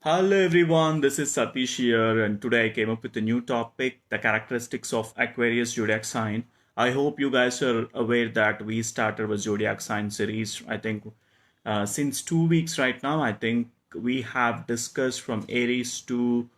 Hello everyone, this is Satish here, and today I came up with a new topic, the characteristics of Aquarius zodiac sign. I hope you guys are aware that we started with zodiac sign series. I think since 2 weeks right now, I think we have discussed from Aries to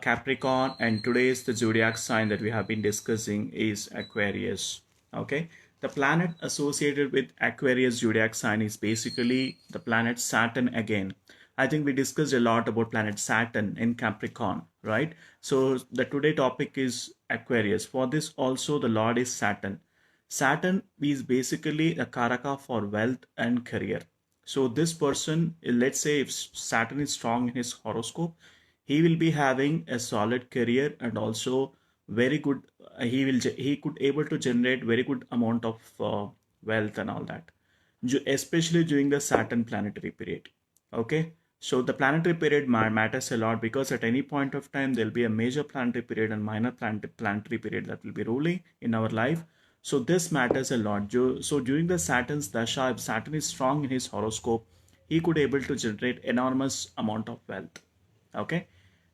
Capricorn, and today's the zodiac sign that we have been discussing is Aquarius. Okay, the planet associated with Aquarius zodiac sign is basically the planet Saturn again. I think we discussed a lot about planet Saturn in Capricorn, right? So the today topic is Aquarius. For this also the Lord is Saturn. Saturn is basically a karaka for wealth and career. So this person, let's say if Saturn is strong in his horoscope, he will be having a solid career and also very good. He could able to generate very good amount of wealth and all that, especially during the Saturn planetary period. Okay, so the planetary period matters a lot because at any point of time there'll be a major planetary period and minor planetary period that will be ruling in our life. So this matters a lot. So during the Saturn's Dasha, if Saturn is strong in his horoscope, he could able to generate enormous amount of wealth. Okay,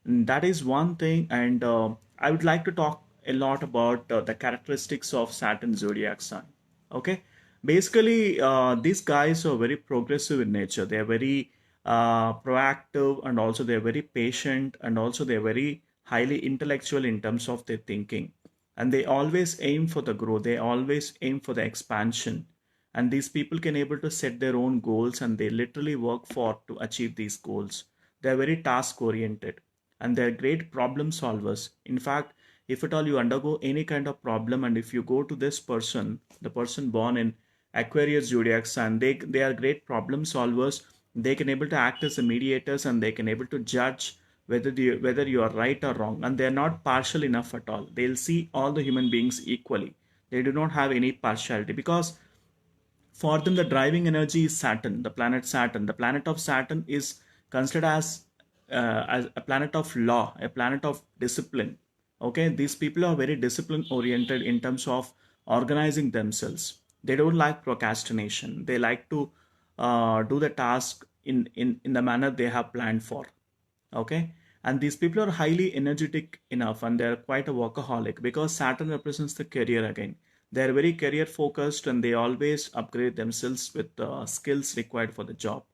that is one thing, and I would like to talk a lot about the characteristics of Saturn zodiac sign. Okay, basically these guys are very progressive in nature. They are very proactive, and also they are very patient, and also they are very highly intellectual in terms of their thinking, and they always aim for the growth. They always aim for the expansion, and these people can able to set their own goals, and they literally work for to achieve these goals. They are very task oriented, and they're great problem solvers. In fact, if at all you undergo any kind of problem, and if you go to this person, the person born in Aquarius zodiac sign, they are great problem solvers. They can able to act as the mediators, and they can able to judge whether you are right or wrong, and they are not partial enough at all. They'll see all the human beings equally. They do not have any partiality because for them the driving energy is Saturn, the planet Saturn. The planet of Saturn is considered as a planet of law, a planet of discipline. Okay, these people are very discipline oriented in terms of organizing themselves. They don't like procrastination. They like to do the task in the manner they have planned for. Okay, and these people are highly energetic enough, and they're quite a workaholic because Saturn represents the career again. They're very career focused, and they always upgrade themselves with the skills required for the job.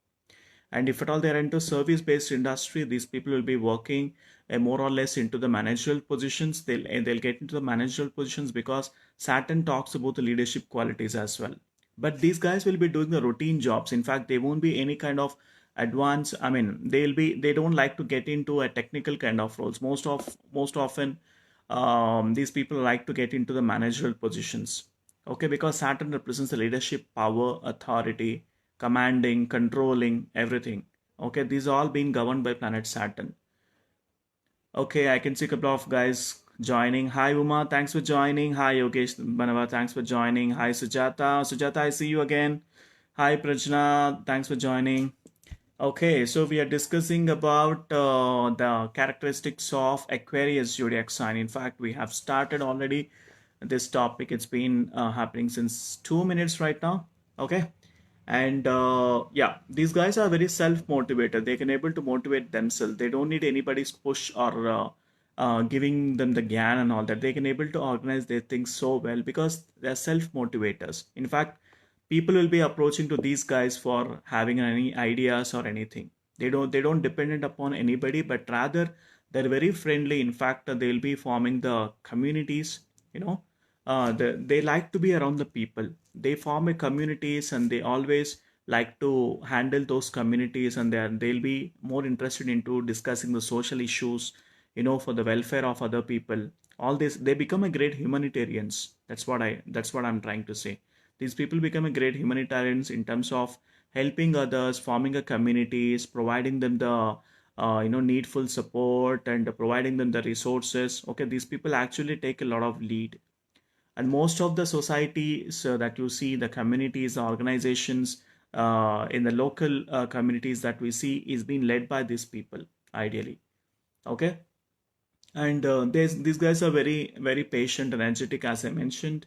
And if at all they're into service based industry, these people will be working more or less into the managerial positions. They'll get into the managerial positions because Saturn talks about the leadership qualities as well. But these guys will be doing the routine jobs. In fact, they won't be any kind of advanced. I mean, they don't like to get into a technical kind of roles. Most often these people like to get into the managerial positions. Okay, because Saturn represents the leadership, power, authority, commanding, controlling everything. Okay, these are all being governed by planet Saturn. Okay, I can see a couple of guys joining. Hi Uma, thanks for joining. Hi Yogesh Banava, thanks for joining. Hi Sujata. Sujata, I see you again. Hi Prajna, thanks for joining. Okay, so we are discussing about the characteristics of Aquarius zodiac sign. In fact, we have started already this topic. It's been happening since 2 minutes right now. Okay, and yeah, these guys are very self-motivated. They can able to motivate themselves. They don't need anybody's push or giving them the gyan and all that. They can able to organize their things so well because they're self-motivators. In fact, people will be approaching to these guys for having any ideas or anything. They don't dependent upon anybody, but rather they're very friendly. In fact, they'll be forming the communities, you know. They like to be around the people. They form a communities, and they always like to handle those communities, and they'll be more interested into discussing the social issues, for the welfare of other people. All this, they become a great humanitarians. That's what I'm trying to say. These people become a great humanitarians in terms of helping others, forming a communities, providing them the needful support, and providing them the resources. Okay, these people actually take a lot of lead, and most of the societies that you see, the communities, the organizations in the local communities that we see is being led by these people ideally. Okay, and these guys are very very patient and energetic, as I mentioned,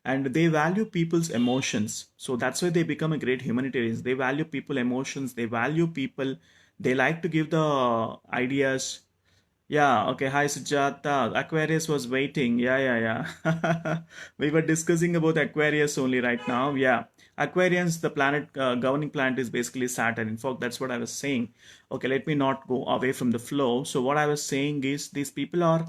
and they value people's emotions. So that's why they become a great humanitarians. They value people emotions, they value people, They like to give the ideas. Yeah, okay. Hi, Sujata. Aquarius was waiting. Yeah, yeah, yeah. We were discussing about Aquarius only right now. Yeah. Aquarius, the planet, governing planet is basically Saturn. In fact, that's what I was saying. Okay, let me not go away from the flow. So what I was saying is these people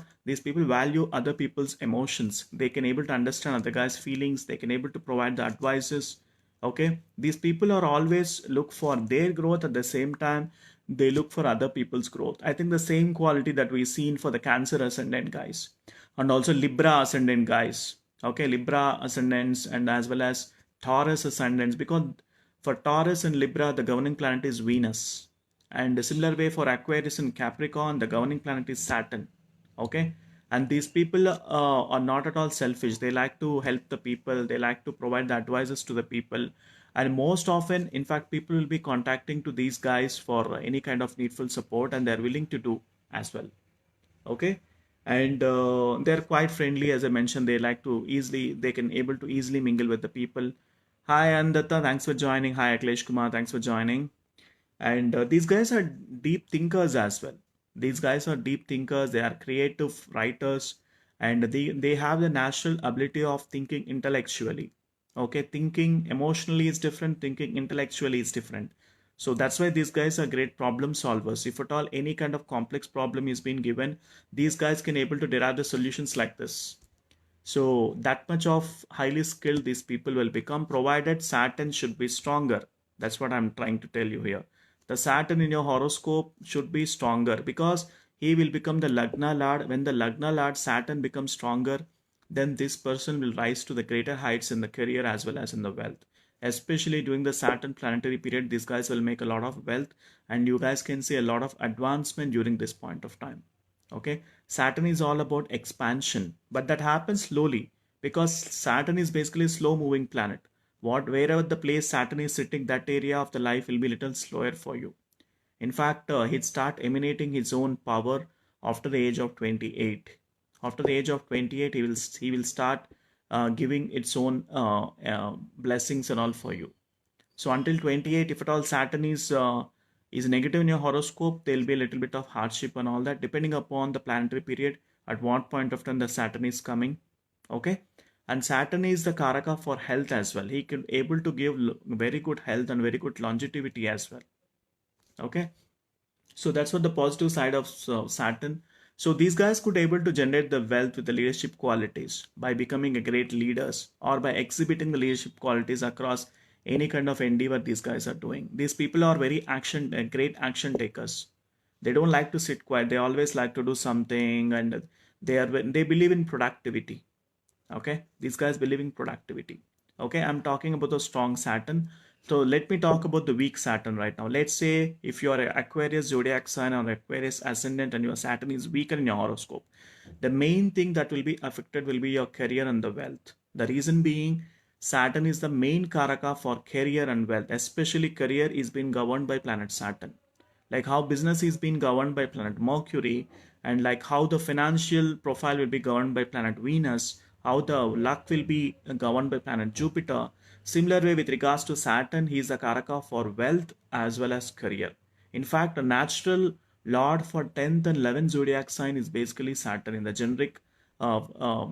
value other people's emotions. They can able to understand other guys' feelings. They can able to provide the advices. Okay, these people are always look for their growth. At the same time they look for other people's growth. I think the same quality that we seen for the Cancer ascendant guys, and also Libra ascendant guys. Okay, Libra ascendants and as well as Taurus ascendants, because for Taurus and Libra the governing planet is Venus, and a similar way for Aquarius and Capricorn the governing planet is Saturn. Okay, and these people are not at all selfish. They like to help the people. They like to provide the advices to the people, and most often, in fact, people will be contacting to these guys for any kind of needful support, and they're willing to do as well. Okay, and they're quite friendly. As I mentioned, they can able to easily mingle with the people. Hi Andatta, thanks for joining. Hi Akhilesh Kumar, thanks for joining. And these guys are deep thinkers as well. These guys are deep thinkers. They are creative writers, and they have the natural ability of thinking intellectually. Okay, thinking emotionally is different, thinking intellectually is different. So that's why these guys are great problem solvers. If at all any kind of complex problem is being given, these guys can able to derive the solutions like this. So that much of highly skilled these people will become, provided Saturn should be stronger. That's what I'm trying to tell you here. The Saturn in your horoscope should be stronger, because he will become the Lagna Lord. When the Lagna Lord Saturn becomes stronger, then this person will rise to the greater heights in the career as well as in the wealth. Especially during the Saturn planetary period, these guys will make a lot of wealth, and you guys can see a lot of advancement during this point of time. Okay, Saturn is all about expansion, but that happens slowly, because Saturn is basically a slow moving planet. Wherever the place Saturn is sitting, that area of the life will be little slower for you. In fact, he'd start emanating his own power after the age of 28. After the age of 28, he will start giving its own blessings and all for you. So until 28, if at all Saturn is negative in your horoscope, there will be a little bit of hardship and all that, depending upon the planetary period, at what point of time the Saturn is coming. Okay, and Saturn is the Karaka for health as well. He could able to give very good health and very good longevity as well. Okay, so that's what the positive side of Saturn. So these guys could able to generate the wealth with the leadership qualities by becoming a great leaders, or by exhibiting the leadership qualities across any kind of endeavor these guys are doing. These people are very great action takers. They don't like to sit quiet. They always like to do something, and they believe in productivity. Okay, these guys believe in productivity. Okay, I'm talking about the strong Saturn. So let me talk about the weak Saturn right now. Let's say if you are an Aquarius zodiac sign or Aquarius ascendant and your Saturn is weaker in your horoscope, the main thing that will be affected will be your career and the wealth. The reason being, Saturn is the main karaka for career and wealth. Especially career is being governed by planet Saturn, like how business is being governed by planet Mercury, and like how the financial profile will be governed by planet Venus, how the luck will be governed by planet Jupiter. Similar way with regards to Saturn, he is the karaka for wealth as well as career. In fact, a natural lord for 10th and 11th zodiac sign is basically Saturn in the generic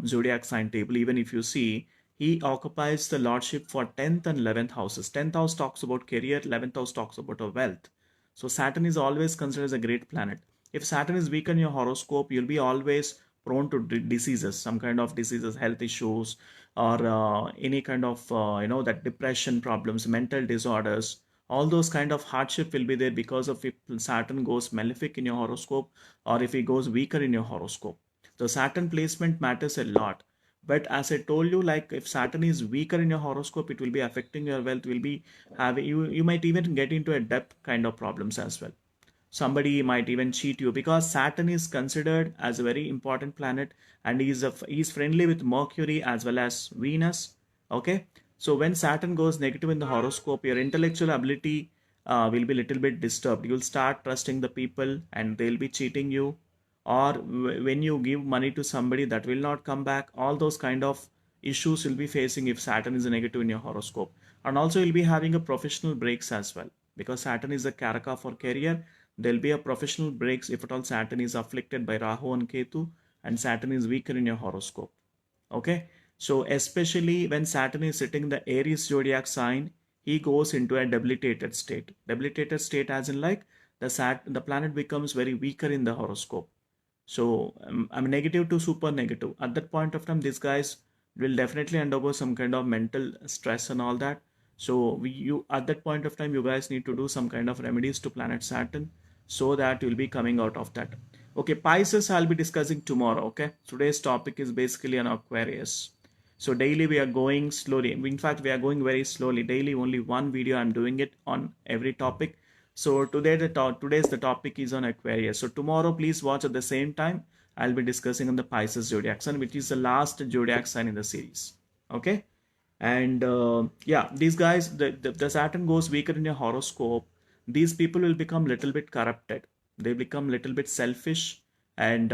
zodiac sign table. Even if you see, he occupies the lordship for 10th and 11th houses. 10th house talks about career, 11th house talks about wealth. So Saturn is always considered as a great planet. If Saturn is weak in your horoscope, you'll be always prone to diseases, some kind of diseases, health issues, or any kind of that depression problems, mental disorders. All those kind of hardship will be there because of if Saturn goes malefic in your horoscope, or if he goes weaker in your horoscope. The Saturn placement matters a lot. But as I told you, like if Saturn is weaker in your horoscope, it will be affecting your wealth, will be having you might even get into a debt kind of problems as well. Somebody might even cheat you, because Saturn is considered as a very important planet, and he's friendly with Mercury as well as Venus. Okay, so when Saturn goes negative in the horoscope, your intellectual ability will be a little bit disturbed. You'll start trusting the people and they'll be cheating you, or when you give money to somebody, that will not come back. All those kind of issues you'll be facing if Saturn is a negative in your horoscope. And also you'll be having a professional breaks as well, because Saturn is a karaka for career. there'll be a professional breaks if at all Saturn is afflicted by Rahu and Ketu and Saturn is weaker in your horoscope. Okay, so especially when Saturn is sitting in the Aries zodiac sign, he goes into a debilitated state. Debilitated state as in like the planet becomes very weaker in the horoscope. So I'm negative to super negative. At that point of time, these guys will definitely undergo some kind of mental stress and all that. So you at that point of time, you guys need to do some kind of remedies to planet Saturn so that you'll be coming out of that. Okay, Pisces I'll be discussing tomorrow. Okay, today's topic is basically on Aquarius. So daily we are going slowly. In fact, we are going very slowly. Daily only one video I'm doing it on every topic. So today's the topic is on Aquarius. So tomorrow please watch at the same time. I'll be discussing on the Pisces zodiac sign, which is the last zodiac sign in the series. Okay, and yeah, these guys, the Saturn goes weaker in your horoscope. These people will become little bit corrupted. They become little bit selfish, and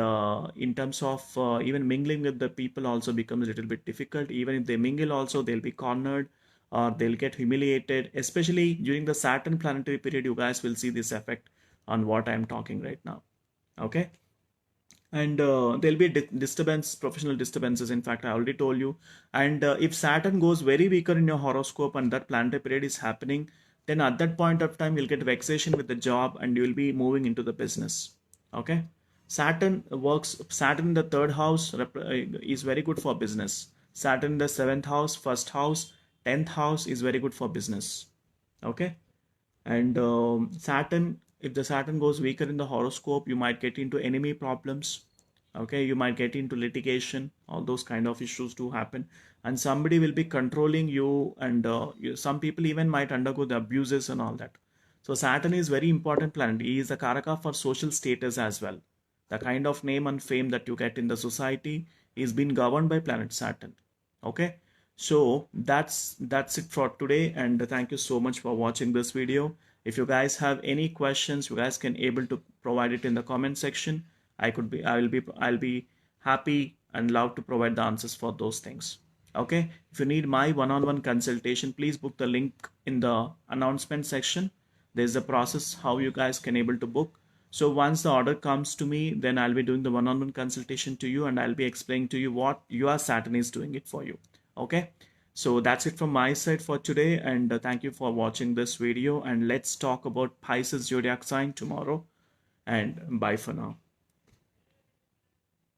in terms of even mingling with the people also becomes a little bit difficult. Even if they mingle also, they'll be cornered or they'll get humiliated, especially during the Saturn planetary period. You guys will see this effect on what I'm talking right now. Okay, and there'll be disturbance, professional disturbances. In fact, I already told you. And if Saturn goes very weaker in your horoscope and that planetary period is happening, then at that point of time you'll get vexation with the job and you'll be moving into the business. Okay, Saturn in the third house is very good for business. Saturn in the seventh house, first house, 10th house is very good for business. Okay, and Saturn, if the Saturn goes weaker in the horoscope, you might get into enemy problems. Okay, you might get into litigation. All those kind of issues do happen, and somebody will be controlling you, and some people even might undergo the abuses and all that. So Saturn is very important planet. He is the karaka for social status as well. The kind of name and fame that you get in the society is being governed by planet Saturn. Okay, so that's it for today, and thank you so much for watching this video. If you guys have any questions, you guys can able to provide it in the comment section. I'll be happy and love to provide the answers for those things. Okay, if you need my one-on-one consultation, please book the link in the announcement section. There's a process how you guys can able to book. So once the order comes to me, then I'll be doing the one-on-one consultation to you, and I'll be explaining to you what your Saturn is doing it for you. Okay, so that's it from my side for today, and thank you for watching this video, and let's talk about Pisces zodiac sign tomorrow, and bye for now.